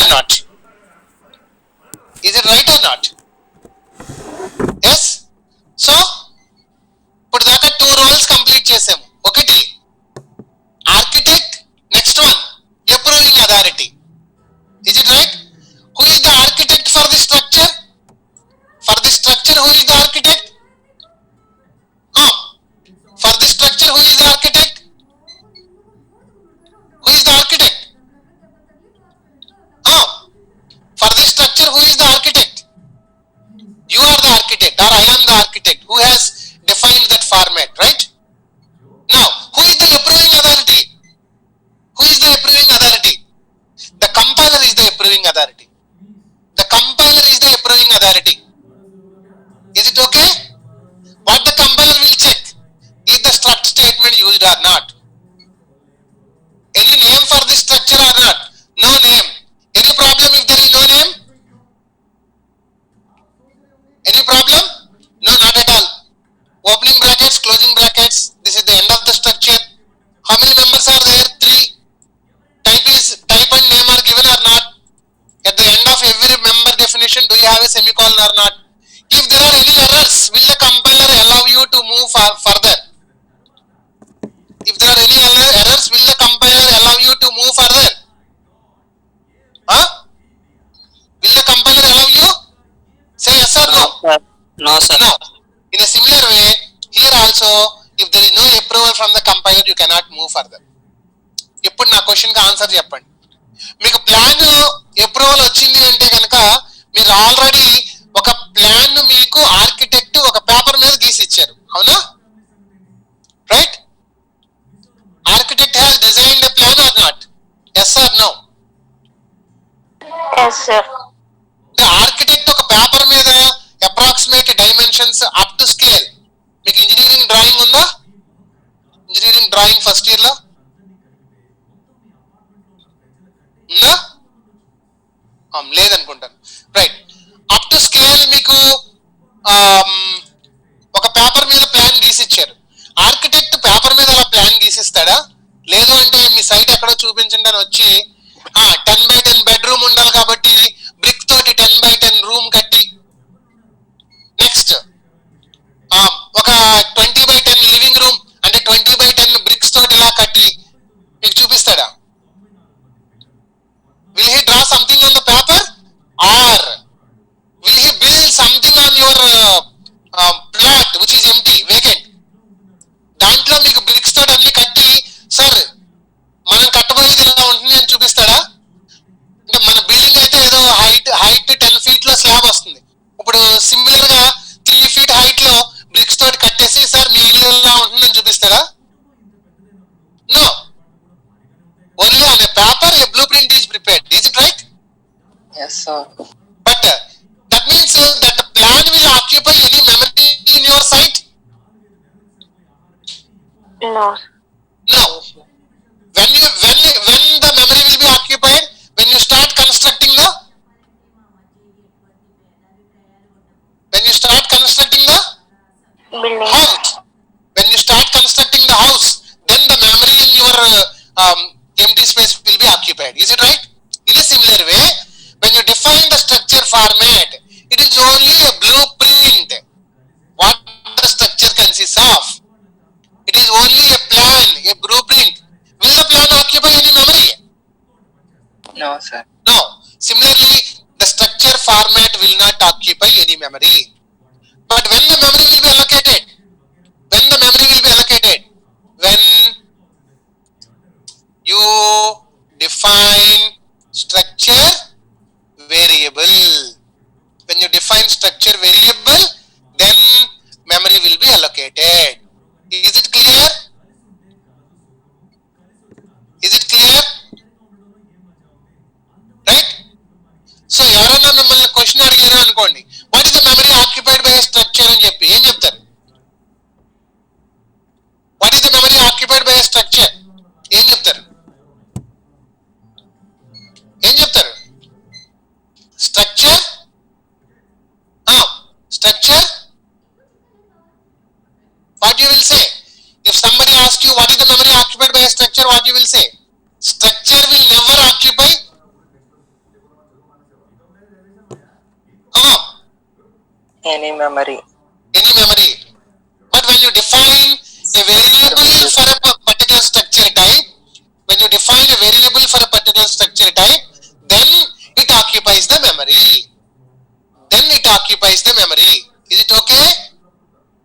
or not? Is it right or not? Yes. So ఇప్పుడు దాకా 2 roles complete చేసాము. ఒకటి architect, next one approving authority. Is it right? Who is the architect for the structure? For the structure, who is the architect? For the structure, who is the architect? Who is the architect? For the structure, who is the architect? You are the architect, or I am the architect who has defined that format, right? Now, who is the approving authority? Who is the approving authority? The compiler is the approving authority. The compiler is the approving authority. Is it okay? What the compiler will check? Is the struct statement used or not? Any name for the structure or not? No name. Any problem if there is no name? Any problem? No, not at all. Opening brackets, closing brackets. This is the end of the structure. How many members are there? 3. Type and name are given or not? At the end of every member definition, do you have a semicolon or not? If there are any errors, will the compiler allow you to move further? If there are any errors, will the compiler allow you to move further? Will the compiler allow you? Say yes or no? No, sir. No. In a similar way, here also, if there is no approval from the compiler, you cannot move further. ఇప్పుడు నా క్వశ్చన్కి answer చెప్పండి. మీకు plan approval వచ్చింది అంటే కనుక మీరు already ఒక ప్లాన్ మీకు ఆర్కిటెక్ట్ ఒక పేపర్ మీద గీసి ఇచ్చారు, అవునా? Right? Architect has designed a plan or not? Yes or no? Yes, sir. Architect ఒక పేపర్ మీద approximate dimensions up to scale. మీకు ఇంజనీరింగ్ డ్రాయింగ్ ఉందా? ఇంజనీరింగ్ డ్రాయింగ్ ఫస్ట్ ఇయర్ లో ఉందా? లేదనుకుంటాను. రైట్. అప్ టు స్కేల్ మీకు ఒక పేపర్ మీద ప్లాన్ గీసిచ్చారు. ఆర్కిటెక్ట్ పేపర్ మీద అలా ప్లాన్ గీసిస్తాడా? లేదు అంటే మీ సైట్ ఎక్కడో చూపించండి అని వచ్చి 10x10 బెడ్రూమ్ ఉండాలి కాబట్టి బ్రిక్ తోటి 10x10 రూమ్ కట్టి, నెక్స్ట్ ఒక 20x10 లివింగ్ రూమ్ అంటే 20x10 బ్రిక్స్ తోటి ఇలా కట్టి మీకు చూపిస్తాడా? Will he draw something on the paper or will he build something on your plot which is empty, vacant? దాంట్లో మీకు బ్రిక్స్ తోటి అన్ని కట్టి సార్ మనం కట్టబోయేది ఇలా ఉంటుంది అని చూపిస్తాడా? అంటే మన బిల్డింగ్ అయితే ఏదో హైట్ 10 feet లో స్లాబ్ వస్తుంది. ఇప్పుడు సిమిలర్ గా 3 feet హైట్ లో బ్రిక్స్ తోటి కట్టేసి సార్ మీ ఇల్లు ఇలా ఉంటుందని చూపిస్తాడా? No. Only on a paper a blueprint is prepared. Is it right? Yes, sir. But that means that the plan will occupy any memory in your site? No. No. When the memory will be occupied? When you start constructing the Building. house. When you start constructing the house, then the memory in your empty space will be occupied. Is it right? In a similar way, when you define the structure format, it is only a blueprint. What the structure consists of? It is only a plan, a blueprint. Will the plan occupy any memory? No, sir. No. Similarly, the structure format will not occupy any memory. But when the memory will be allocated? When the memory will be allocated? When you define structure variable. When you define structure variable, then memory will be allocated. Is it clear? Is it clear? Right? So ఎవరైనా మిమ్మల్ని question అడిగారు అనుకోండి, what is the memory occupied by structure అని చెప్పి ఏం చెప్తారు? What is the memory occupied by structure ఏం చెప్తారు? ఏం చెప్తారు? Structure structure what you will say? If somebody asks you what is the memory occupied by a structure, what you will say? Structure will never occupy Any memory. Any memory. But when you define a variable for a particular structure type, when you define a variable for a particular structure type, then it occupies the memory. Then it occupies the memory. Is it okay?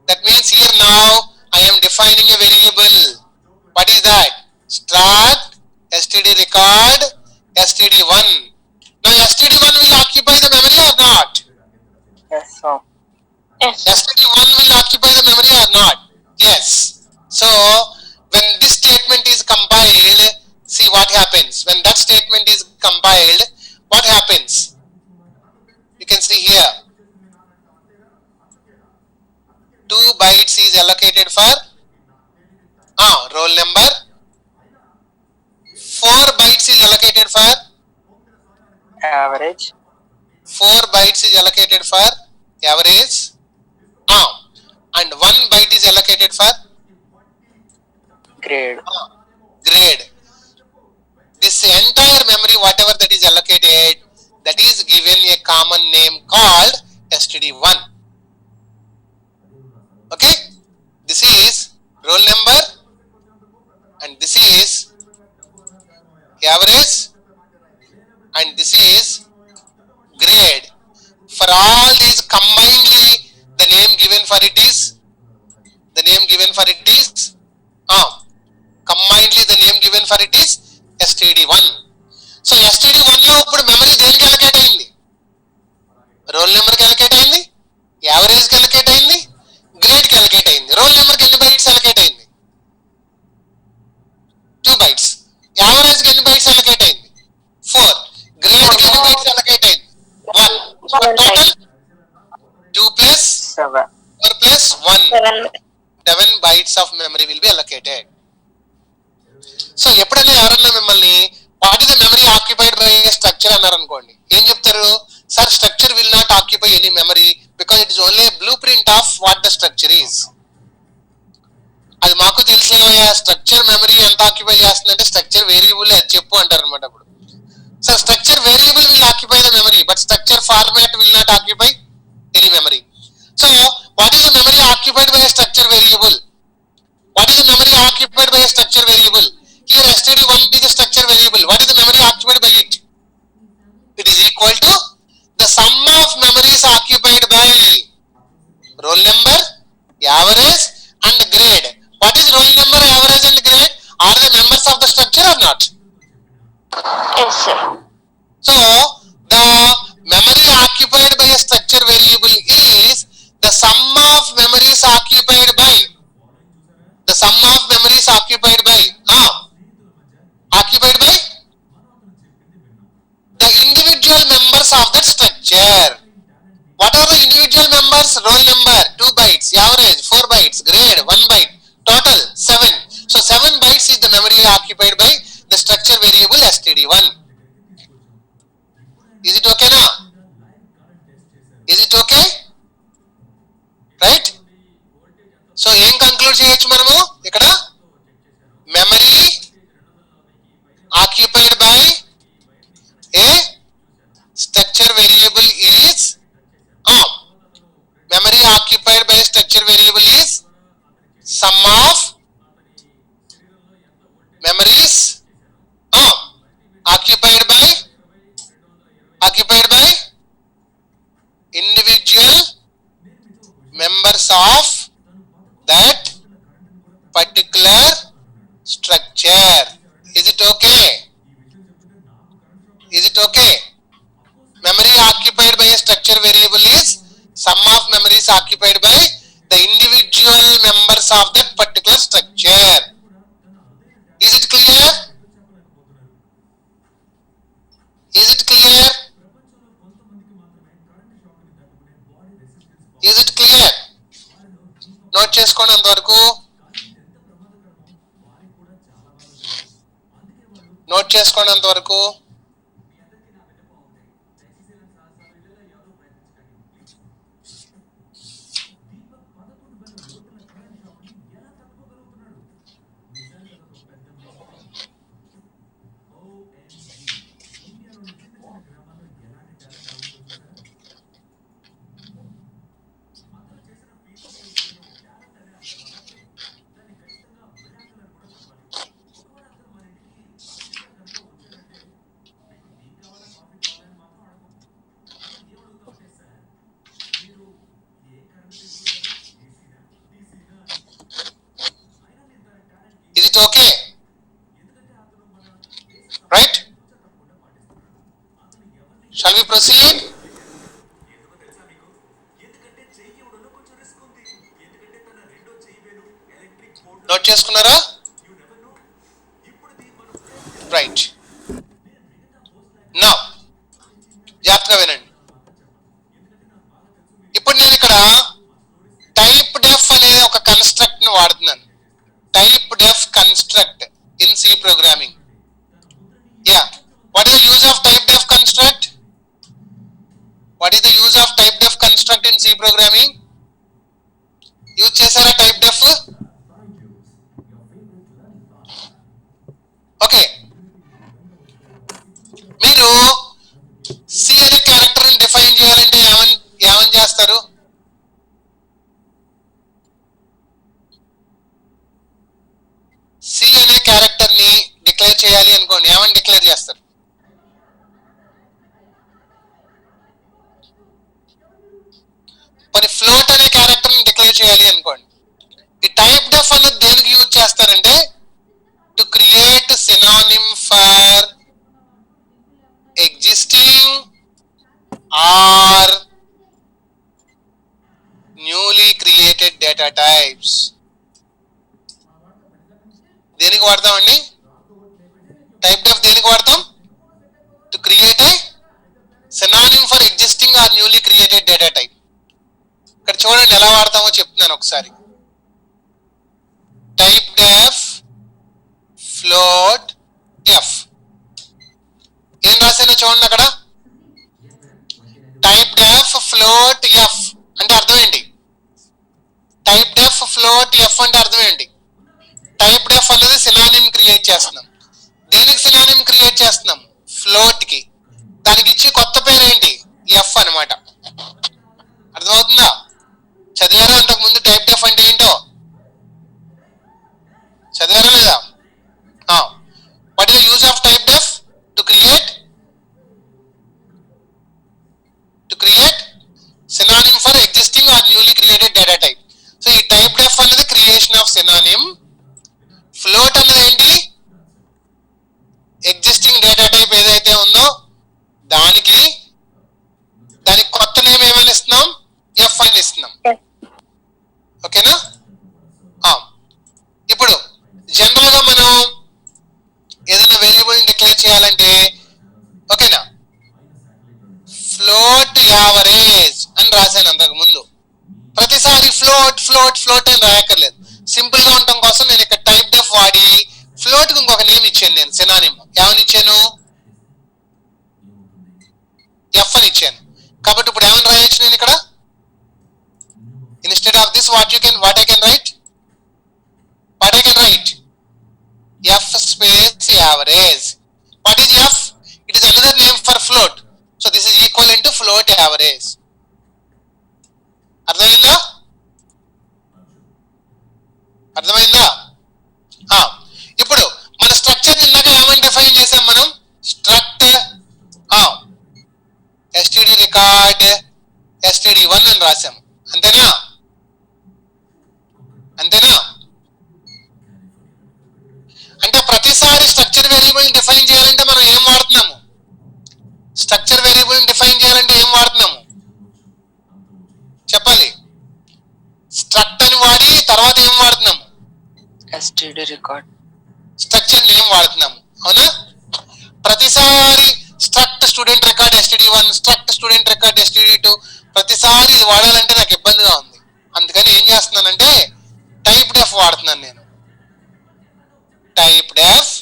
That means here now I am defining a variable. What is that? Start, std record, std1. Now std1 will occupy the memory or not? Yes, sir. Yes, sir. std1 will occupy the memory or not? Yes. So when this statement is compiled, see what happens. When that statement is compiled, what happens? You can see here. 2 bytes is allocated for roll number. 4 bytes is allocated for Average. 4 bytes is allocated for average. And 1 byte is allocated for Grade. grade. This entire memory, whatever that is allocated, that is given a common name called std1. Okay, this is roll number and this is average and this is grade. For all these combinedly, the name given for it is combinedly the name given for it is std1. So std1 లో ఇప్పుడు memory దేనికి allocate అయింది? Roll number కి allocate అయింది, average కి allocate అయింది, grade కి allocate అయింది. రోల్ నెంబర్ కి ఎన్ని బైట్స్ అలొకేట్ అయింది? 2 bytes. యావరేజ్ కి ఎన్ని బైట్స్ అలొకేట్ అయింది? 4. గ్రేడ్ కి ఎన్ని బైట్స్ అలొకేట్ అయింది? 1. So total 2 plus 7. 4 plus 1. 7. 7 bytes of memory will be allocated. So ఎప్పుడైనా ఎవరన్నా మిమ్మల్ని what is the memory occupied by structure అన్నారు అనుకోండి, ఏం చెప్తారు? Sir structure will not occupy any memory because it is only blue print of what the structure is. అది మాకు తెలిసిన స్ట్రక్చర్ మెమరీ ఎంత ఆక్యుపై చేస్తుందంటే స్ట్రక్చర్ వేరియబుల్ అది చెప్పు అంటారు అనమాట. అప్పుడు so structure variable will occupy the memory but structure format will not occupy any memory. So what is the memory occupied by a structure variable? What is the memory occupied by a structure variable? Here std1 is a structure variable. What is the memory occupied by it? It is equal to the sum of memories occupied by roll number, average and grade. What is roll number, average and grade? Are they members of the structure or not? Yes, sir. So the memory occupied by a structure variable is the sum of memories occupied by the individual members of that structure. What are the individual members? Roll number 2 bytes, average 4 bytes, grade 1 byte, total 7. So 7 bytes is the memory occupied by the structure variable std1. Is it okay now? Is it okay? Right? So ఏం conclude చేయొచ్చు మనము ఇక్కడ? Memory occupied by a structure variable is memory occupied by a structure variable is sum of memories occupied by individual members of that particular structure. Is it okay? Is it okay? Memory occupied by a structure variable is sum of memories occupied by the individual members of that particular structure. Is it clear? Is it clear? Is it clear? Note చేసుకోండి అంతవరకు. Note చేసుకోండి అంతవరకు. okay, right? Shall we proceed? Note చేసుకున్నారా? Right. Now జాగ్రత్తగా వినండి. ఇప్పుడు నేను ఇక్కడ టైప్ డెఫ్ అనే ఒక కన్స్ట్రక్ట్ ని వాడుతున్నాను. Typedef construct in C programming. Ya, what is the use of typedef construct? What is the use of typedef construct in C programming? Use చేశారా టైప్ డెఫ్? ఓకే, మీరు C అనే character ని define చేయాలంటే ఏమని చేస్తారు? C అనే character ని declare చేయాలి అనుకోండి, ఏమని డిక్లేర్ చేస్తారు? మరి ఫ్లోట్ అనే క్యారెక్టర్ ని డిక్లేర్ చేయాలి అనుకోండి, ఈ టైప్ డెఫ్ అన్నది దేనికి యూజ్ చేస్తారంటే to create synonym for existing or newly created data types. దేనికి వాడతామండి? టైప్ డెఫ్ దేనికి వాడతాం? To create a synonym for existing are newly created data type. ఇక్కడ చూడండి ఎలా వాడతామో చెప్తున్నాను ఒకసారి. టైప్ డెఫ్ ఫ్లోట్ ఎఫ్ ఏం రాశానో చూడండి అక్కడ. టైప్ డెఫ్ ఫ్లోట్ ఎఫ్ అంటే అర్థం ఏంటి? టైప్ డెఫ్ ఫ్లోట్ ఎఫ్ అంటే అర్థం ఏంటి? టైప్ డెఫ్ అనేది సినానిమ్ క్రియేట్ చేస్తున్నాం. దేనికి సినానిమ్ క్రియేట్ చేస్తున్నాం? ఫ్లోట్ కి. దానికి ఇచ్చి కొత్త పేరు ఏంటి? ఎఫ్ అన్నమాట. అర్థమవుతుందా? చదివారా అంతకు ముందు టైప్ డెఫ్ అంటే ఏంటో? చదివారా లేదా? What is the use of type deaf? to create synonym for existing or newly created data type. So ఈ type def అనేది creation of synonym, float అనేది ఏంటి? existing data type ఏదైతే ఉందో దానికి కొత్త నేమ్ ఏమని ఇస్తున్నాం? f అని ఇస్తున్నాం. ఓకేనా? ఇప్పుడు జనరల్ గా మనం ఏదైనా వేరియబుల్ డిక్లేర్ చేయాలంటే ఓకేనా, ఫ్లోట్ యావరేజ్ అని రాశాను అంతకు ముందు. ప్రతిసారి ఫ్లోట్ ఫ్లోట్ ఫ్లోట్ అని రాయక్కర్లేదు. సింపుల్ గా ఉండటం కోసం నేను ఇక్కడ టైప్ డెఫ్ వాడి ఫ్లోట్ కి ఇంకొక నేమ్ ఇచ్చాను. నేను సినానిమ్ ఏమని ఇచ్చాను? ఎఫ్ అని ఇచ్చాను. కాబట్టి ఇప్పుడు ఏమని రాయొచ్చు నేను ఇక్కడ? Instead of this what I can write f space average. What is f? It is another name for float. So this is equivalent to float average. అర్థమైందా? ఇప్పుడు మన స్ట్రక్చర్ ఇందాక ఏమని డిఫైన్ చేసాం మనం? స్ట్రక్ట్ std record std1 అని రాసాం. అంతేనా? అంటే ప్రతిసారి స్ట్రక్చర్ వేరియబుల్ డిఫైన్ చేయాలంటే మనం ఏం వాడుతున్నాము? చెప్పాలి. స్ట్రక్ట్ అని వాడి తర్వాత ఏం వాడుతున్నాము? std record స్ట్రక్చర్ నేమ్ వాడుతున్నాము. అవునా? ప్రతిసారి struct student record std1, struct student record std2 ప్రతిసారి ఇది వాడాలంటే నాకు ఇబ్బందిగా ఉంది. అందుకని ఏం చేస్తున్నానంటే టైప్ డెఫ్ వాడుతున్నాను నేను. టైప్ డెఫ్.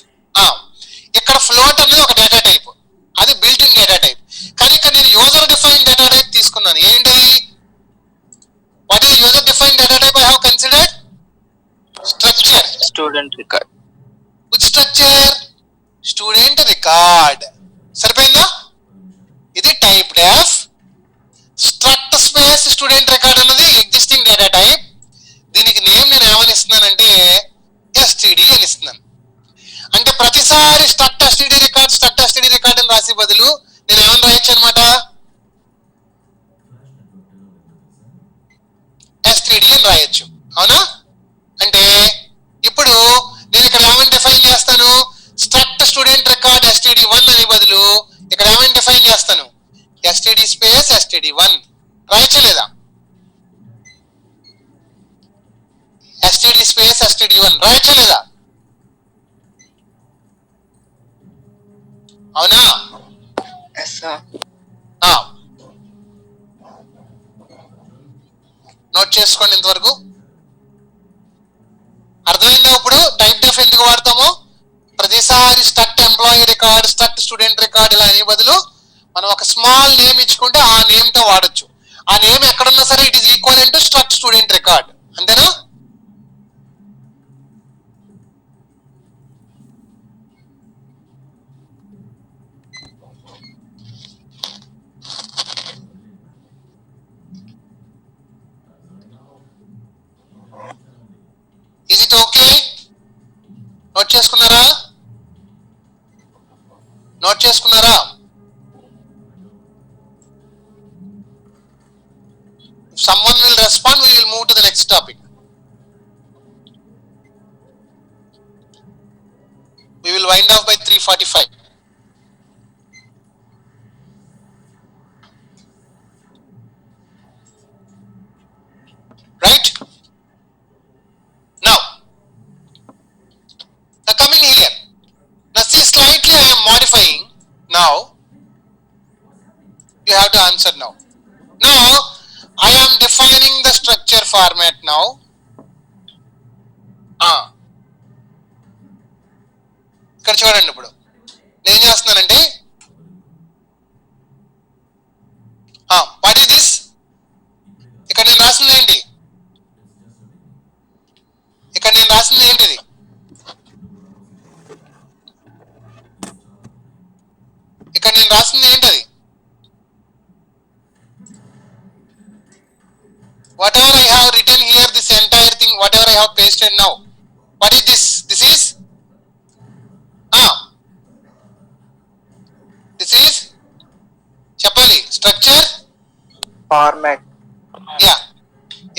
ఇక్కడ ఫ్లోట్ అనేది ఒక డేటా టైప్, అది బిల్ట్ ఇన్ డేటా టైప్. కానీ ఇక్కడ నేను యూజర్ డిఫైన్ డేటా టైప్ తీసుకున్నాను. ఏంటి? What is user define data type I have considered? Structure student record. Which structure? Student record. సరిపోయిందా? ఇది టైప్ డెఫ్. స్ట్రక్ట్ స్పేస్ స్టూడెంట్ రికార్డ్ అన్నది existing data type. దీనికి name నేను ఏమని ఇస్తున్నానంటే std అని ఇస్తున్నాను. అంటే ప్రతిసారి స్ట్రక్ట్ std రికార్డ్ అని రాసే బదులు నేను ఏమని రాయొచ్చు అనమాట? std అని రాయొచ్చు. అవునా? అంటే ఇప్పుడు నేను ఇక్కడ ఇక్కడ ఏమైనా డిఫైన్ చేస్తాను, std స్పేస్ std1 రాయొచ్చా లేదా? std స్పేస్ std1 రాయొచ్చా లేదా? అవునా? Yes, sir. నోట్ చేసుకోండి ఇంతవరకు. అర్థమైందా? ఇప్పుడు టైప్ డెఫ్ ఎందుకు వాడతామో, ప్రతిసారి struct employee record, struct student record ఇలా అనే బదులు మనం ఒక స్మాల్ నేమ్ ఇచ్చుకుంటే ఆ నేమ్ తో వాడచ్చు. ఆ నేమ్ ఎక్కడున్నా సరే it is equal to struct student record. అంతేనా? Is it okay? నోట్ చేసుకున్నారా? నోట్ చేసుకున్నారా? If someone will respond, we will move to the next topic. We will wind off by 3:45. Right? Now coming here. Now see, slightly I am modifying. Now you have to answer now. Now I am defining the structure format now. ఇక్కడ చూడండి, ఇప్పుడు నేను చేస్తున్నానంటే what is this? ఇక్కడ నేను రాసింది ఏంటి? ఇక్కడ నేను రాసింది ఏంటిది? ఇక్కడ నేను రాసింది ఏంటది? whatever I have written here, this entire thing, whatever I have pasted now, what is this? This is this is చెప్పాలి, స్ట్రక్చర్ Format. యా.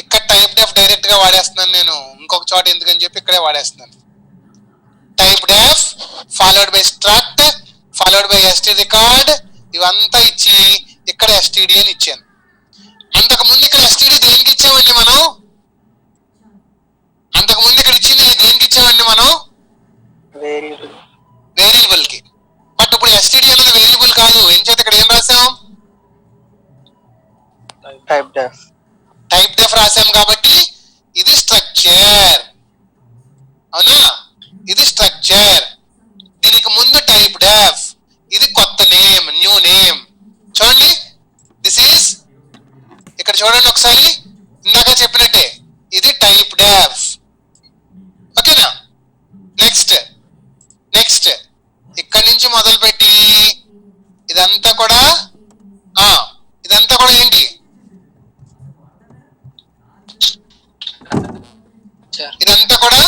ఇక్కడ టైప్ డెఫ్ డైరెక్ట్ గా వాడేస్తున్నాను నేను, ఇంకొక చోట ఎందుకని చెప్పి ఇక్కడే వాడేస్తున్నాను. Typedef followed by struct followed by std record, ఇవంతా ఇచ్చి ఇక్కడ std అని ఇచ్చాను. అంతకు ముందు ఇక్కడ std దేనికి ఇచ్చామండి మనం? అంతకు ముందు ఇక్కడ ఇచ్చింది దేనికి ఇచ్చామండి మనం? వేరియబుల్ కి. బట్ ఇప్పుడు std అనేది వేరియబుల్ కాదు. ఏం చేత ఇక్కడ ఏం రాసాం? Type def. టైప్ డెఫ్ రాసాం కాబట్టి ఇది స్ట్రక్చర్. అవునా? ఇది స్ట్రక్చర్. దీనికి ముందు టైప్ డెఫ్, ఇది కొత్త నేమ్, న్యూ నేమ్. చూడండి, దిస్ ఈస్, ఇక్కడ చూడండి ఒకసారి, ఇందాక చెప్పినట్టే ఇది టైప్ డెఫ్. ఓకేనా? నెక్స్ట్ నెక్స్ట్ ఇక్కడి నుంచి మొదలు పెట్టి ఇదంతా కూడా ఏంటి? ఇదంతా కూడా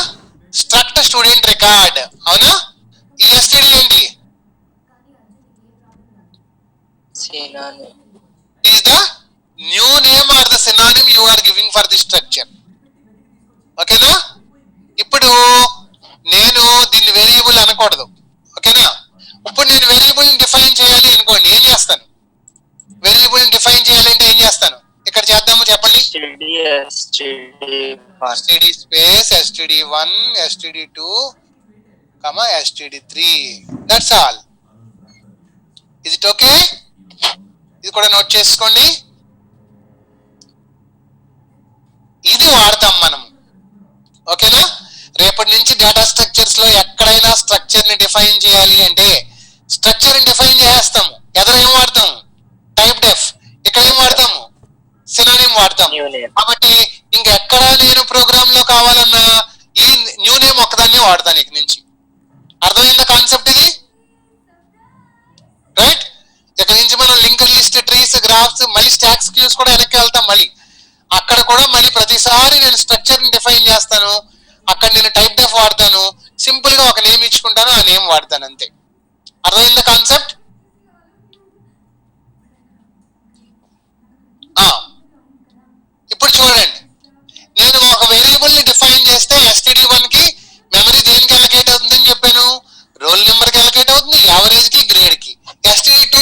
స్ట్రక్ట్ స్టూడెంట్ రికార్డ్. అవునా? ఈ std ఏంటి? is the new name or the synonym you are giving for the structure. ఓకేనా? ఇప్పుడు నేను దీన్ని వేరియబుల్ అనకూడదు. ఓకేనా? ఇప్పుడు నేను వేరియబుల్ డిఫైన్ చేయాలి అనుకోండి, ఏం చేస్తాను? వేరియబుల్ డిఫైన్ చేయాలంటే ఏం చేస్తాను? ఇక్కడ చేద్దాము, చెప్పండి. std space std1 std2 std3. That's all. Is it okay? ఇది కూడా నోట్ చేసుకోండి. ఇది వాడతాం మనం. ఓకేనా? రేపటి నుంచి డేటా స్ట్రక్చర్స్ లో ఎక్కడైనా స్ట్రక్చర్ ని డిఫైన్ చేయాలి అంటే స్ట్రక్చర్ ని డిఫైన్ చేస్తాము. ఎదురు ఏం వాడతాము? టైప్ డెఫ్. ఇక్కడ ఏం వాడతాము? సినోనిమ్ వాడతాము. కాబట్టి ఇంకెక్కడ నేను ప్రోగ్రామ్ లో కావాలన్నా ఈ న్యూ నేమ్ ఒక్కదాన్ని వాడతాను ఇక నుంచి. అర్థమైందా కాన్సెప్ట్ ఇది? రైట్? ఇక్కడ నుంచి మనం లింక్ లిస్ట్, ట్రీస్, గ్రాఫ్స్, మళ్ళీ స్టాక్స్, క్యూస్ కూడా వెనక్కి వెళ్తాం. మళ్ళీ అక్కడ కూడా మళ్ళీ ప్రతిసారి నేను స్ట్రక్చర్ ని డిఫైన్ చేస్తాను. అక్కడ నేను టైప్ డెఫ్ వాడతాను. సింపుల్ గా ఒక నేమ్ ఇచ్చుకుంటాను, ఆ నేమ్ వాడతాను, అంతే. అర్థమైందా కాన్సెప్ట్? ఇప్పుడు చూడండి, నేను ఒక వేరియబుల్ ని డిఫైన్ చేస్తే std1 కి మెమరీ దేనికి అలకేట్ అవుతుందని చెప్పాను? రోల్ నెంబర్ కి అలకేట్ అవుతుంది, యావరేజ్ కి, గ్రేడ్ కి. std2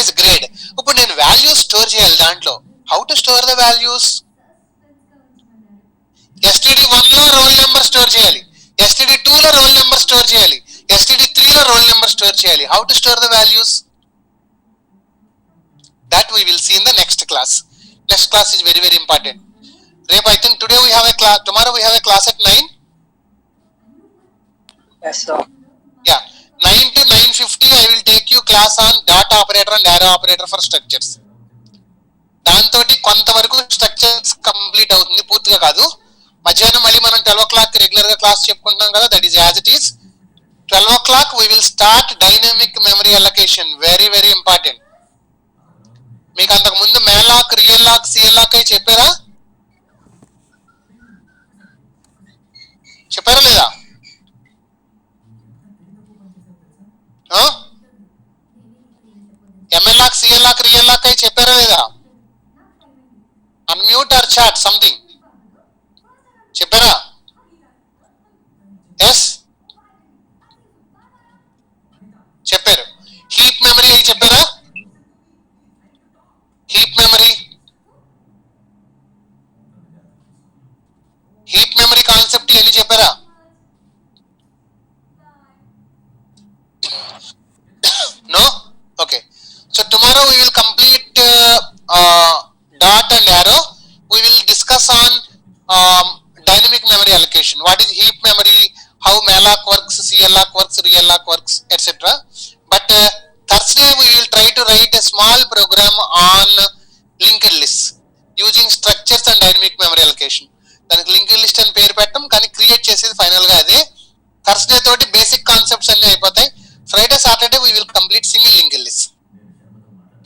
as grade. ఇప్పుడు నేను వాల్యూస్ స్టోర్ చేయాలి దాంట్లో. How to store the values? STD1 లో రోల్ నెంబర్ స్టోర్ చేయాలి, STD2 లో రోల్ నెంబర్ స్టోర్ చేయాలి, STD3 లో రోల్ నెంబర్ స్టోర్ చేయాలి. How to store the values? That we will see in the next class. Next class is very very important. Rep, I think today we have a class, tomorrow we have a class at 9. Yes, sir. Yeah, 9 to 9:50 I will take you class on dot operator and arrow operator for structures. దాంతోటి కొంతవరకు structures complete అవుతుంది, పూర్తిగా కాదు. మధ్యాహ్నం మళ్ళీ మనం 12 o'clock regular గా class చెప్పుకుంటున్నాం కదా, that is as it is. 12 o'clock we will start dynamic memory allocation, very very important. మీకు అంతకు ముందు malloc, realloc, calloc అయి చెప్పారా లేదా? ML lock, calloc, realloc అయి చెప్పారా లేదా? అన్మ్యూట్ ఆర్ చాట్ సంథింగ్ చెప్పారా? ఎస్ చెప్పారు. హీప్ మెమరీ అయి చెప్పారా? హీప్ మెమరీ కాన్సెప్ట్ ఎన్ని చెప్పారా? No? Okay. So tomorrow we will complete dot and arrow. We will discuss on dynamic memory allocation. What is heap memory? How malloc works, CLloc works, real lock works, etc. But Thursday we will try to write a small program on linked list using structures and dynamic memory allocation. దానికి linked list అని పేరు పెట్టడం, కానీ create చేసేది final గా అదే. Thursday తోటి basic concepts అన్ని అయిపోతాయి. Friday Saturday we will complete single linked list.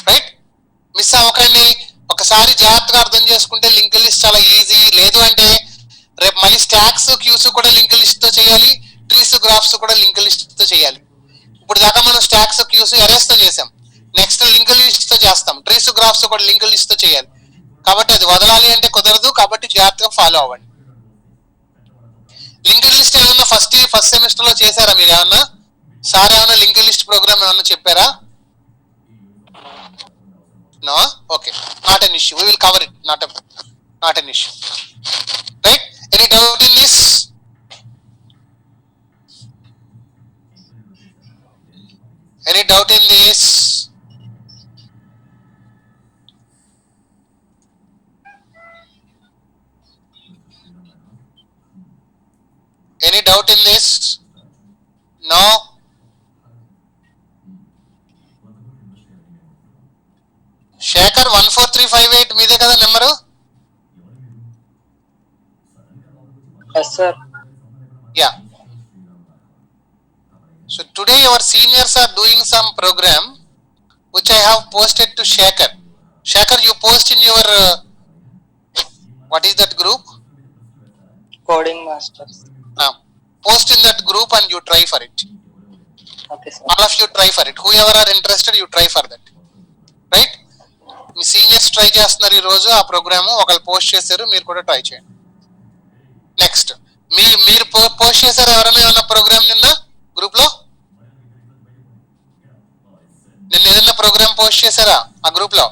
Right, miss అవ్వకండి. ఒకసారి జాగ్రత్తగా అర్థం చేసుకుంటే లింక్డ్ లిస్ట్ చాలా ఈజీ. లేదు అంటే రేపు మళ్ళీ స్టాక్స్, క్యూస్ కూడా లింక్డ్ లిస్ట్ తో చేయాలి, ట్రీస్, గ్రాఫ్స్ కూడా లింక్డ్ లిస్ట్ తో చేయాలి. ఇప్పుడు దాకా మనం స్టాక్స్, క్యూస్, ఎరేస్ తో చేసాం. నెక్స్ట్ లింక్డ్ లిస్ట్ తో చేస్తాం. ట్రీస్, గ్రాఫ్స్ కూడా లింక్డ్ లిస్ట్ తో చేయాలి. కాబట్టి అది వదలాలి అంటే కుదరదు. కాబట్టి జాగ్రత్తగా ఫాలో అవ్వండి. లింక్డ్ లిస్ట్ ఏమన్నా ఫస్ట్ సెమిస్టర్ లో చేశారా మీరు? ఏమన్నా సార్ ఏమన్నా లింక్డ్ లిస్ట్ ప్రోగ్రామ్ ఏమన్నా చెప్పారా? No? Okay, not an issue. We will cover it. Not an issue. Right? Any doubt in this? Any doubt in this? Any doubt in this? No? Shekhar 14358 మీదే కదా number? Yes, sir. Yeah. So today your seniors are doing some program which I have posted to Shekhar. Shekhar, you post in your what is that group? Coding Masters. Post in that group and you try for it. Okay, sir. All of you try for it. Whoever are interested, you try for that. Right? Me seniors try చేస్తున్నారు ఈ రోజు ఆ programme. ఒకళ్ళు post చేశారు, మీరు కూడా try చేయండి. Next మీరు పోస్ట్ చేశారు ఎవరైనా ఏమన్నా ప్రోగ్రామ్ నిన్న గ్రూప్ లో? నిన్న ఏదన్నా ప్రోగ్రామ్ పోస్ట్ చేశారా ఆ గ్రూప్ లో?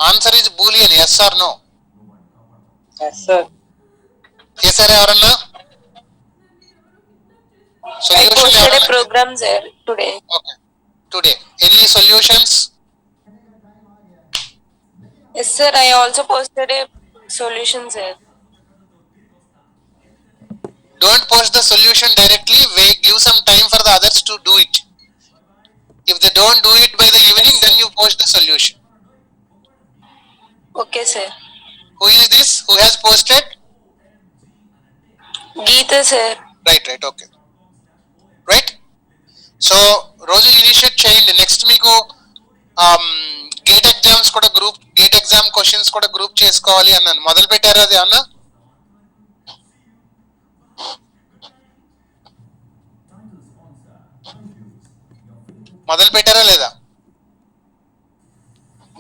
Answer is boolean. Yes or no? Yes, sir. చేశారా ఎవరన్నా? I posted a program there today. Okay. Today. Any solutions? Yes, sir. I also posted a solution there. Don't post the solution directly. Give some time for the others to do it. If they don't do it by the evening, then you post the solution. Okay, sir. Who is this? Who has posted? Geeta, sir. Right. Okay. Right? So, రోజు initiate చేయండి. Next మీకు gate exams కూడా group, gate exam questions కూడా group చేసుకోవాలి అన్నాను. మొదలు పెట్టారా అది? అన్నా మొదలు పెట్టారా లేదా?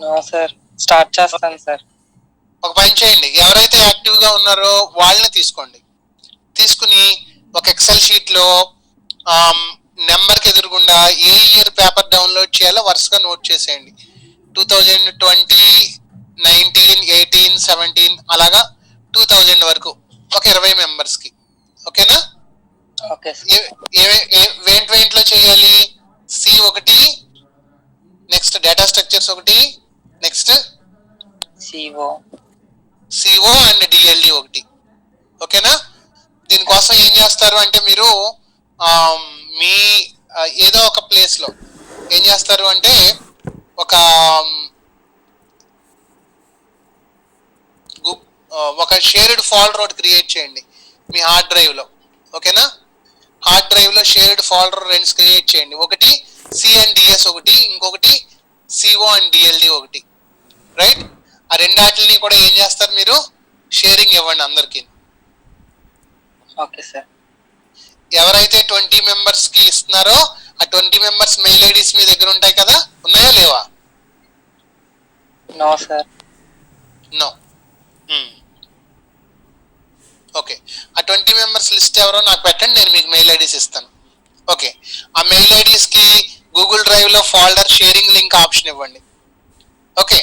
No, sir. స్టార్ట్ చేస్తాను సార్. ఒక పని చేయండి, ఎవరైతే యాక్టివ్ గా ఉన్నారో వాళ్ళని తీసుకోండి. తీసుకుని ఒక ఎక్సెల్ షీట్ లో నెంబర్ కి ఎదురుగుండా ఏ ఇయర్ పేపర్ డౌన్లోడ్ చేయాలో వరుసగా నోట్ చేసేయండి. 2020, 19, 18, 17 అలాగా 2000 వరకు ఒక 20 మెంబర్స్ కి. ఓకేనా? Okay sir. వేంట్లో చేయాలి. C1, next data structures 1, next CO and DLD 1. ఓకేనా? దీనికోసం ఏం చేస్తారు అంటే మీరు మీ ఏదో ఒక ప్లేస్ లో ఏం చేస్తారు అంటే ఒక షేర్డ్ ఫోల్డర్ ఒకటి క్రియేట్ చేయండి మీ హార్డ్ డ్రైవ్ లో. ఓకేనా? హార్డ్ డ్రైవ్ లో షేర్డ్ ఫోల్డర్ 2 క్రియేట్ చేయండి. ఒకటి C&DS 1, ఇంకొకటి CO అండ్ DLD 1. రైట్? ఆ రెండాటిని కూడా ఏం చేస్తారు మీరు షేరింగ్ ఇవ్వండి అందరికి. Okay sir. ఎవరైతే 20 మెంబర్స్ కి ఇస్తున్నారో ఆ 20 మెంబర్స్ మెయిల్ ఐడీస్ మీ దగ్గర ఉంటాయి కదా, ఉన్నాయా లేవా? No sir. నో. ఓకే, ఆ 20 మెంబర్స్ లిస్ట్ ఎవరో నాకు పెట్టండి, నేను మీకు మెయిల్ ఐడీస్ ఇస్తాను. ఓకే, ఆ మెయిల్ ఐడీస్ కి గూగుల్ డ్రైవ్ లో ఫోల్డర్ షేరింగ్ లింక్ ఆప్షన్ ఇవ్వండి. ఓకే,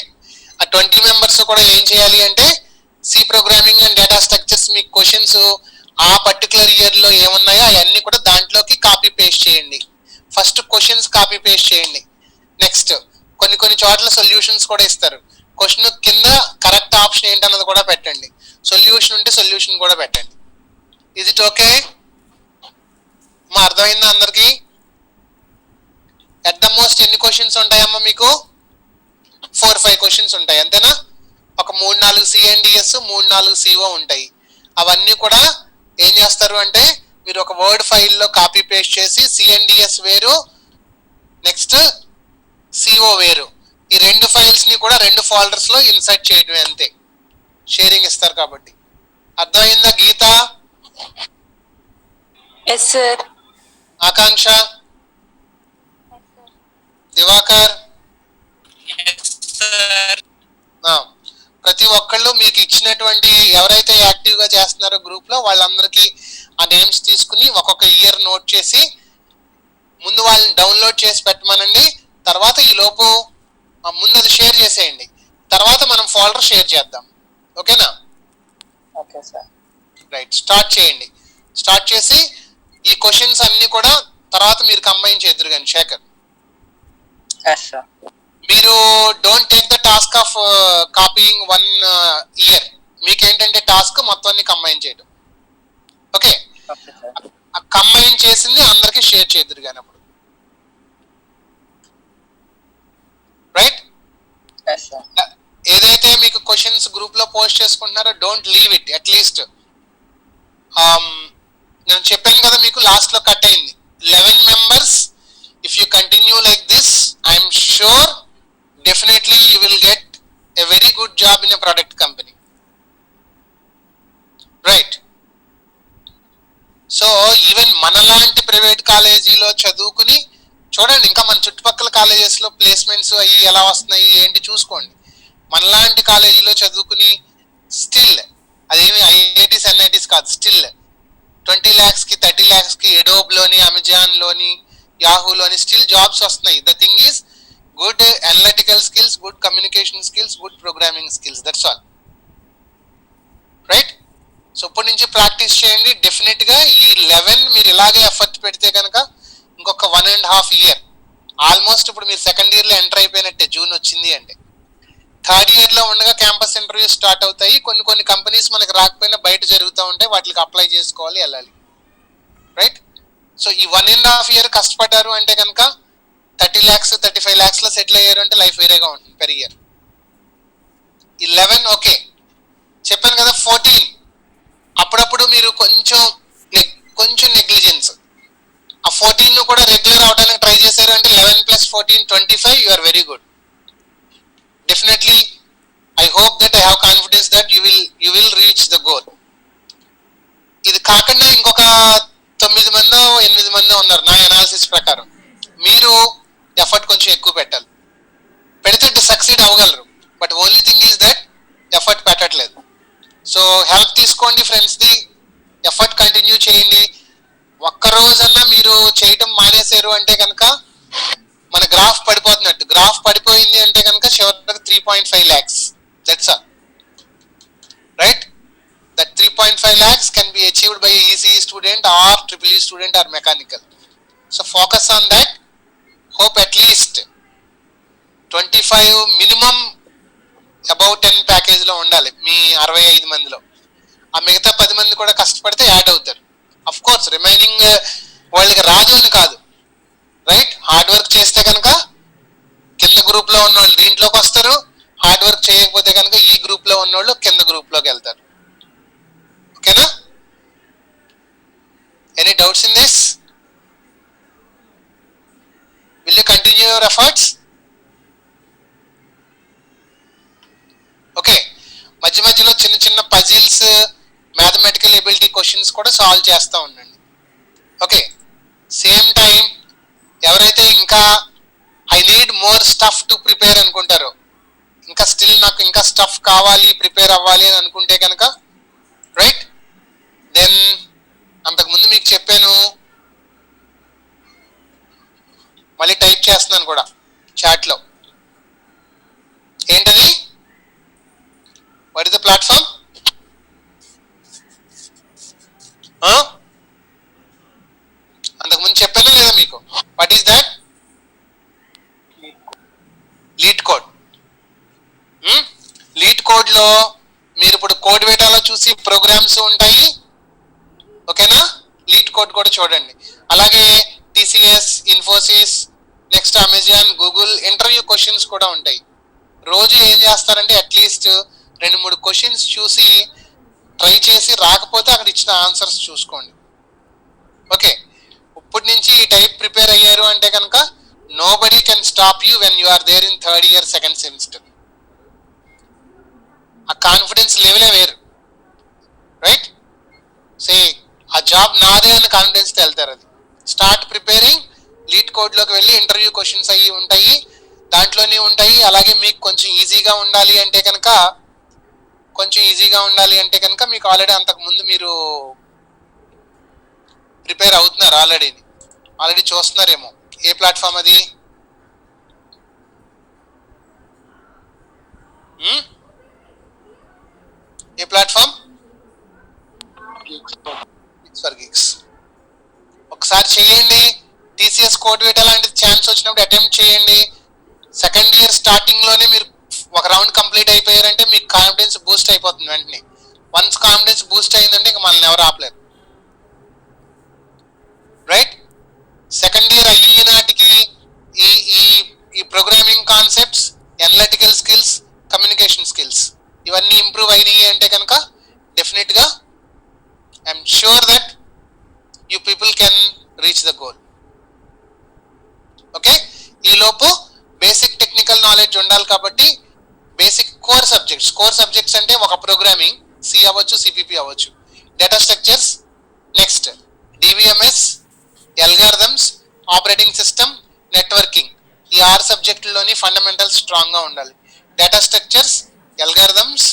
ఆ 20 మెంబర్స్ కూడా ఏం చేయాలి అంటే C programming and data structures మీకు క్వశ్చన్స్ ఆ పర్టికులర్ ఇయర్ లో ఏమున్నాయో అవన్నీ కూడా దాంట్లోకి కాపీ పేస్ట్ చేయండి. ఫస్ట్ క్వశ్చన్స్ కాపీ పేస్ట్ చేయండి. నెక్స్ట్ కొన్ని చోట్ల సొల్యూషన్స్ కూడా ఇస్తారు. క్వశ్చన్ కింద కరెక్ట్ ఆప్షన్ ఏంటన్నది కూడా పెట్టండి. సొల్యూషన్ ఉంటే సొల్యూషన్ కూడా పెట్టండి. Is it okay? మా అర్థమైందా అందరికి? ఎట్ ద మోస్ట్ ఎన్ని క్వశ్చన్స్ ఉంటాయమ్మా మీకు? 4-5 క్వశ్చన్స్ ఉంటాయి అంతేనా? ఒక 3-4 C&DS, 3-4 CO ఉంటాయి. అవన్నీ కూడా ఏం చేస్తారు అంటే మీరు ఒక వర్డ్ ఫైల్లో కాపీ పేస్ట్ చేసి C&DS వేరు, నెక్స్ట్ CO వేరు, ఈ 2 ఫైల్స్ ని కూడా 2 ఫోల్డర్స్ లో ఇన్సర్ట్ చేయడమే అంతే. షేరింగ్ ఇస్తారు కాబట్టి. అర్థమైందా గీత? Yes sir. ఆకాంక్ష, దివాకర్, ప్రతి ఒక్కళ్ళు మీకు ఇచ్చినటువంటి ఎవరైతే యాక్టివ్ గా చేస్తున్నారో గ్రూప్ లో వాళ్ళందరికీ ఆ నేమ్స్ తీసుకుని ఒక్కొక్క ఇయర్ నోట్ చేసి ముందు వాళ్ళని డౌన్లోడ్ చేసి పెట్టమనండి. తర్వాత ఈ లోపు ముందు అది షేర్ చేసేయండి. తర్వాత మనం ఫోల్డర్ షేర్ చేద్దాం. ఓకేనా? Okay sir. రైట్, స్టార్ట్ చేయండి. స్టార్ట్ చేసి ఈ క్వశ్చన్స్ అన్ని కూడా తర్వాత మీరు కంబైన్ చేద్దరు కానీ శేఖర్. Yes sir. మీరు don't take the task of copying 1 year. మీకేంటంటే టాస్క్ మొత్తం అన్ని కంబైన్ చేయడం. ఓకే, కంబైన్ చేసింది అందరికి షేర్ చేద్దరు కానీ అప్పుడు. రైట్? ఏదైతే మీకు క్వశ్చన్స్ గ్రూప్ లో పోస్ట్ చేసుకుంటున్నారో డోంట్ లీవ్ ఇట్. అట్లీస్ట్ నేను చెప్పాను కదా మీకు లాస్ట్ లో కట్ అయింది 11 members. If you continue like this I'm sure definitely you will get a very good job in a product company. Right? So even మనలాంటి private కాలేజీలో చదువుకుని చూడండి, ఇంకా మన చుట్టుపక్కల కాలేజెస్ లో ప్లేస్మెంట్స్ అవి ఎలా వస్తున్నాయి ఏంటి చూసుకోండి. మనలాంటి కాలేజీలో చదువుకుని స్టిల్ అదేమి IITs NITs కాదు, స్టిల్ 20 lakhs కి 30 lakhs కి ఎడోబ్ లోని, అమెజాన్ లోని, యాహూలోని స్టిల్ జాబ్స్ వస్తున్నాయి. The thing is good analytical skills, good communication skills, good programming skills, that's all. Right? So ఇప్పటి నుంచి ప్రాక్టీస్ చేయండి. డెఫినెట్ గా ఈ 11 మీరు ఇలాగే ఎఫర్ట్ పెడితే కనుక ఇంకొక 1.5 year ఆల్మోస్ట్ ఇప్పుడు మీరు సెకండ్ ఇయర్ లో ఎంటర్ అయిపోయినట్టే. జూన్ వచ్చింది అంటే థర్డ్ ఇయర్ లో ఉండగా క్యాంపస్ ఇంటర్వ్యూస్ స్టార్ట్ అవుతాయి. కొన్ని కంపెనీస్ మనకి రాకపోయినా బయట జరుగుతూ ఉంటాయి, వాటికి అప్లై చేసుకోవాలి, వెళ్ళాలి. రైట్? సో ఈ 1.5 year కష్టపడ్డారు అంటే కనుక 30 lakhs 35 lakhs లో సెటిల్ అయ్యారు అంటే లైఫ్ వేరేగా ఉంటుంది పెర్ ఇయర్. 11 ఓకే చెప్పాను కదా. 14 అప్పుడప్పుడు మీరు కొంచెం నెగ్లిజెన్స్, ఆ 14 కూడా రెగ్యులర్ అవడానికి ట్రై చేశారు అంటే 11 + 14 25 you are very good. Definitely I hope that I have confidence that you will reach the goal. ఇది కాకుండా ఇంకొక 9 మందో 8 మందో ఉన్నారు నా అనాలిసిస్ ప్రకారం. మీరు ఎఫర్ట్ కొంచెం ఎక్కువ పెట్టాలి. పెడితే సక్సీడ్ అవ్వగలరు. But only thing is that effort పెట్టట్లేదు. సో హెల్ప్ తీసుకోండి ఫ్రెండ్స్ది, ఎఫర్ట్ కంటిన్యూ చేయండి. ఒక్క రోజన్నా మీరు చేయటం మానేశారు అంటే కనుక మన గ్రాఫ్ పడిపోతున్నట్టు. గ్రాఫ్ పడిపోయింది అంటే కనుక చివరికి 3.5 lakhs. That's all. Right? That 3.5 lakhs can be achieved by ECE student or EEE student or mechanical. So focus on that. Hope at least 25 minimum above 10 package లో ఉండాలి మీ 65 మందిలో. ఆ మిగతా 10 మంది కూడా కష్టపడితే యాడ్ అవుతారు. అఫ్ కోర్స్ రిమైనింగ్ వాళ్ళకి రాదు అని కాదు. రైట్? హార్డ్ వర్క్ చేస్తే కనుక కింద గ్రూప్ లో ఉన్న వాళ్ళు దీంట్లోకి వస్తారు. హార్డ్ వర్క్ చేయకపోతే కనుక ఈ గ్రూప్ లో ఉన్న వాళ్ళు కింద గ్రూప్ లోకి వెళ్తారు. ఓకేనా? Any doubts in this? Will you continue your efforts? Okay. మధ్య మధ్యలో చిన్న చిన్న పజిల్స్, మ్యాథమెటికల్ ఎబిలిటీ క్వశ్చన్స్ కూడా సాల్వ్ చేస్తూ ఉండండి. ఓకే. సేమ్ టైం ఎవరైతే ఇంకా I need more stuff to prepare అనుకుంటారో, ఇంకా స్టిల్ నాకు ఇంకా స్టఫ్ కావాలి, ప్రిపేర్ అవ్వాలి అని అనుకుంటే కనుక రైట్, దెన్ అంతకుముందు మీకు చెప్పాను, మళ్ళీ టైప్ చేస్తున్నాను కూడా చాట్లో. ఏంటది? What is the platform? అంతకుముందు చెప్పానా లేదా మీకు? What is that? Lead code. Lead code లో మీరు ఇప్పుడు కోడ్ వేటాలో చూసి ప్రోగ్రామ్స్ ఉంటాయి. ఓకేనా? లీడ్ కోడ్ కూడా చూడండి. అలాగే TCS, Infosys, next Amazon, Google interview questions కూడా ఉంటాయి. రోజు ఏం చేస్తారంటే అట్లీస్ట్ 2-3 క్వశ్చన్స్ చూసి ట్రై చేసి రాకపోతే అక్కడ ఇచ్చిన ఆన్సర్స్ చూసుకోండి. ఓకే. ఇప్పటి నుంచి ఈ టైప్ ప్రిపేర్ అయ్యారు అంటే కనుక nobody can stop you when you are there in 3rd year 2nd semester. ఆ కాన్ఫిడెన్స్ లెవెలే వేరు. రైట్? సే ఆ జాబ్ నాదే అని కాన్ఫిడెన్స్తో వెళ్తారు. అది స్టార్ట్ ప్రిపేరింగ్. లీడ్ కోడ్లోకి వెళ్ళి ఇంటర్వ్యూ క్వశ్చన్స్ అయ్యి ఉంటాయి, దాంట్లోనే ఉంటాయి. అలాగే మీకు కొంచెం ఈజీగా ఉండాలి అంటే కనుక మీకు ఆల్రెడీ అంతకుముందు మీరు ప్రిపేర్ అవుతున్నారు. ఆల్రెడీ చూస్తున్నారేమో. ఏ ప్లాట్ఫామ్ అది? ఏ ప్లాట్ఫామ్? Geeks. ఒకసారి చేయండి. టీసీఎస్ కోడ్ వేట లాంటి ఛాన్స్ వచ్చినప్పుడు అటెంప్ట్ చేయండి. 2nd year స్టార్టింగ్ లోనే మీరు ఒక రౌండ్ కంప్లీట్ అయిపోయారంటే మీకు కాన్ఫిడెన్స్ బూస్ట్ అయిపోతుంది వెంటనే. వన్స్ కాన్ఫిడెన్స్ బూస్ట్ అయిందంటే ఇంకా మనల్ని ఎవరు ఆపలేరు. రైట్? 2nd year అయ్యే నాటికి ఈ programming concepts, analytical skills, communication skills ఇవన్నీ ఇంప్రూవ్ అయినాయి అంటే కనుక డెఫినెట్ గా I'm sure that you people can reach the goal. Okay. ఈ లోపు బేసిక్ టెక్నికల్ నాలెడ్జ్ ఉండాలి కాబట్టి బేసిక్ కోర్ సబ్జెక్ట్స్ అంటే ఒక ప్రోగ్రామింగ్, సి అవ్వచ్చు, సిపిపి అవ్వచ్చు, data structures, next DBMS, algorithms, operating system, networking. ఈ 6 సబ్జెక్టుల్లోని ఫండమెంటల్స్ స్ట్రాంగ్ గా ఉండాలి. Data structures, algorithms,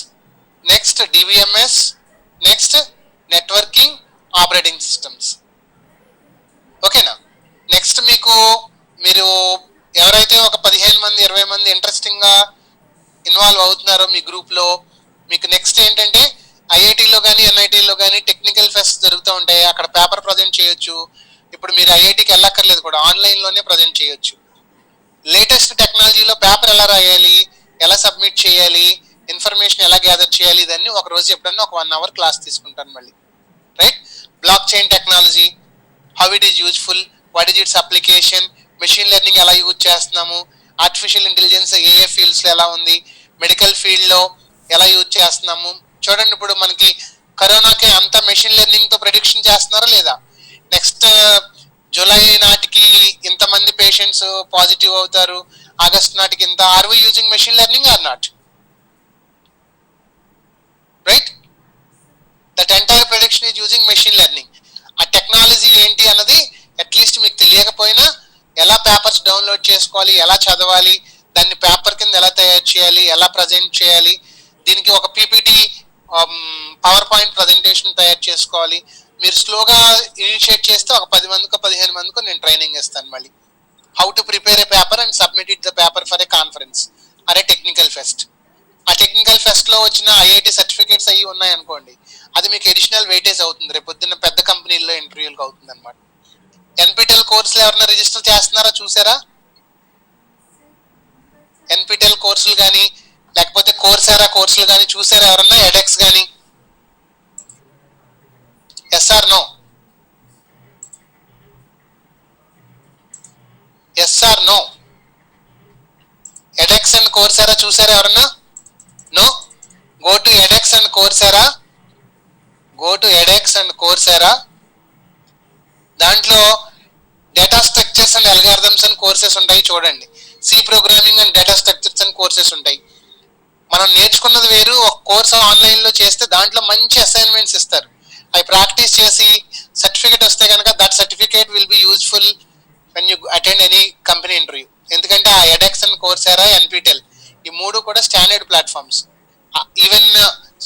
next DBMS, next networking, operating systems. ఓకేనా? నెక్స్ట్ మీరు ఎవరైతే ఒక 15 మంది 20 మంది ఇంట్రెస్టింగ్ గా ఇన్వాల్వ్ అవుతున్నారో మీ గ్రూప్ లో, మీకు నెక్స్ట్ ఏంటంటే ఐఐటీలో కానీ ఎన్ఐటీలో కానీ టెక్నికల్ ఫెస్ట్ జరుగుతూ ఉంటాయి. అక్కడ పేపర్ ప్రజెంట్ చేయొచ్చు. ఇప్పుడు మీరు ఐఐటీకి వెళ్ళక్కర్లేదు, కూడా ఆన్లైన్ లోనే ప్రజెంట్ చేయొచ్చు. లేటెస్ట్ టెక్నాలజీలో పేపర్ ఎలా రాయాలి, ఎలా సబ్మిట్ చేయాలి, ఇన్ఫర్మేషన్ ఎలా గ్యాదర్ చేయాలి, ఇదన్నీ ఒక రోజు ఎప్పుడన్నా ఒక 1 hour క్లాస్ తీసుకుంటాను మళ్ళీ. Right? Block chain technology, how it is useful, what is it's application, machine learning ఎలా యూజ్ చేస్తున్నాము, ఆర్టిఫిషియల్ ఇంటెలిజెన్స్ ఏఏ ఫీల్డ్స్ లో ఎలా ఉంది, మెడికల్ ఫీల్డ్ లో ఎలా యూజ్ చేస్తున్నాము. చూడండి, ఇప్పుడు మనకి కరోనాకి అంతా మెషిన్ లెర్నింగ్ తో ప్రెడిక్షన్ చేస్తున్నారా లేదా? నెక్స్ట్ జూలై నాటికి ఇంతమంది పేషెంట్స్ పాజిటివ్ అవుతారు, ఆగస్ట్ నాటికి ఇంత. Are we using machine learning or not? Right? That entire prediction is using machine learning. ఆ టెక్నాలజీ ఏంటి అన్నది అట్లీస్ట్ మీకు తెలియకపోయినా ఎలా పేపర్స్ డౌన్లోడ్ చేసుకోవాలి, ఎలా చదవాలి, దాన్ని పేపర్ కింద ఎలా తయారు చేయాలి, ఎలా ప్రజెంట్ చేయాలి, దీనికి ఒక పీపీటీ పవర్ పాయింట్ ప్రజెంటేషన్ తయారు చేసుకోవాలి, మీరు స్లోగా ఇనిషియేట్ చేస్తే ఒక 10 మందికో 15 మందికో నేను ట్రైనింగ్ ఇస్తాను మళ్ళీ. How to prepare A paper and submit it the paper for a conference అరే టెక్నికల్ ఫెస్ట్. ఆ టెక్నికల్ ఫెస్ట్ లో వచ్చిన ఐఐటి సర్టిఫికేట్స్ అయ్యి ఉన్నాయనుకోండి, అది మీకు అడిషనల్ వెయిటేజ్ అవుతుంది, రేపు పొద్దున్న పెద్ద కంపెనీల్లో ఇంటర్వ్యూలకు అవుతుంది అనమాట. ఎన్పిటిఎల్ కోర్సులు ఎవరైనా రిజిస్టర్ చేస్తున్నారా చూసారా? ఎన్పిటిఎల్ కోర్సులు కానీ లేకపోతే కోర్సెరా కోర్సులు కానీ చూసారా ఎవరన్నా? ఎడెక్స్ కానీ? Yes or no? Yes or no? EdX and Coursera చూసారా ఎవరన్నా? No. Go to edX and Coursera. Go to edX and Coursera. దాంట్లో data structures and algorithms and courses ఉంటాయి చూడండి. C programming and data structures and courses ఉంటాయి. మనం నేర్చుకున్నది వేరు, ఒక కోర్స్ ఆన్లైన్ లో చేస్తే దాంట్లో మంచి అసైన్మెంట్స్ ఇస్తారు. అవి ప్రాక్టీస్ చేసి సర్టిఫికేట్ వస్తే కనుక that certificate will be useful when you attend any company interview. ఎందుకంటే ఆ ఎడెక్స్ అండ్ కోర్సెరా, ఎన్పిటిఎల్ ఈ మూడు కూడా స్టాండర్డ్ ప్లాట్ఫామ్స్. ఈవెన్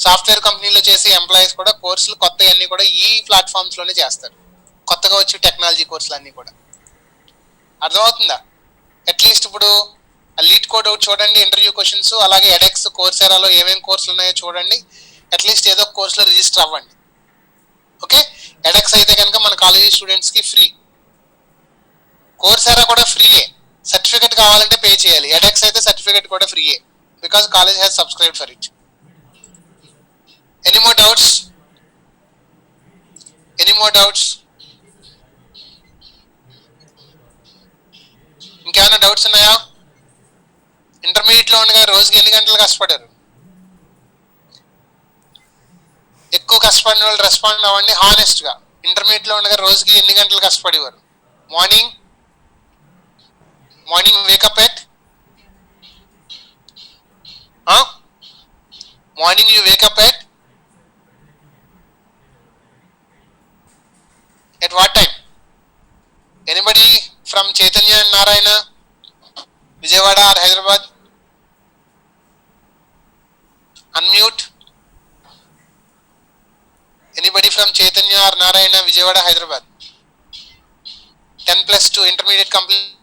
సాఫ్ట్వేర్ కంపెనీలో చేసే ఎంప్లాయీస్ కూడా కోర్సులు కొత్త అన్ని కూడా ఈ ప్లాట్ఫామ్స్ లోనే చేస్తారు. కొత్తగా వచ్చి టెక్నాలజీ కోర్సులు అన్ని కూడా. అర్థమవుతుందా? అట్లీస్ట్ ఇప్పుడు లీడ్ కోడ్ అవుట్ చూడండి, ఇంటర్వ్యూ క్వశ్చన్స్, అలాగే ఎడెక్స్ కోర్సెరాలో ఏమేమి కోర్సులు ఉన్నాయో చూడండి. అట్లీస్ట్ ఏదో ఒక కోర్సులో రిజిస్టర్ అవ్వండి. ఓకే, ఎడెక్స్ అయితే కనుక మన కాలేజీ స్టూడెంట్స్ కి ఫ్రీ, కోర్సెరా కూడా ఫ్రీయే. సర్టిఫికేట్ కావాలంటే పే చేయాలి. ఎడెక్స్ అయితే సర్టిఫికేట్ కూడా ఫ్రీయే because college has subscribe for it. Any more doubts? Any more doubts? ఇంకేమైనా డౌట్స్ ఉన్నాయా? ఇంటర్మీడియట్ లో ఉండగా రోజుకి ఎన్ని గంటలు కష్టపడారు? ఎక్కువ కష్టపడిన వాళ్ళు రెస్పాండ్ అవ్వండి హానెస్ట్ గా. ఇంటర్మీడియట్ లో ఉండగా రోజుకి ఎన్ని గంటలు కష్టపడేవారు? Morning wake up at morning you wake up at what time? Anybody from Chaitanya and Narayana, Vijayawada or Hyderabad? Unmute. Anybody from Chaitanya or Narayana, Vijayawada, Hyderabad? 10+2 intermediate complete.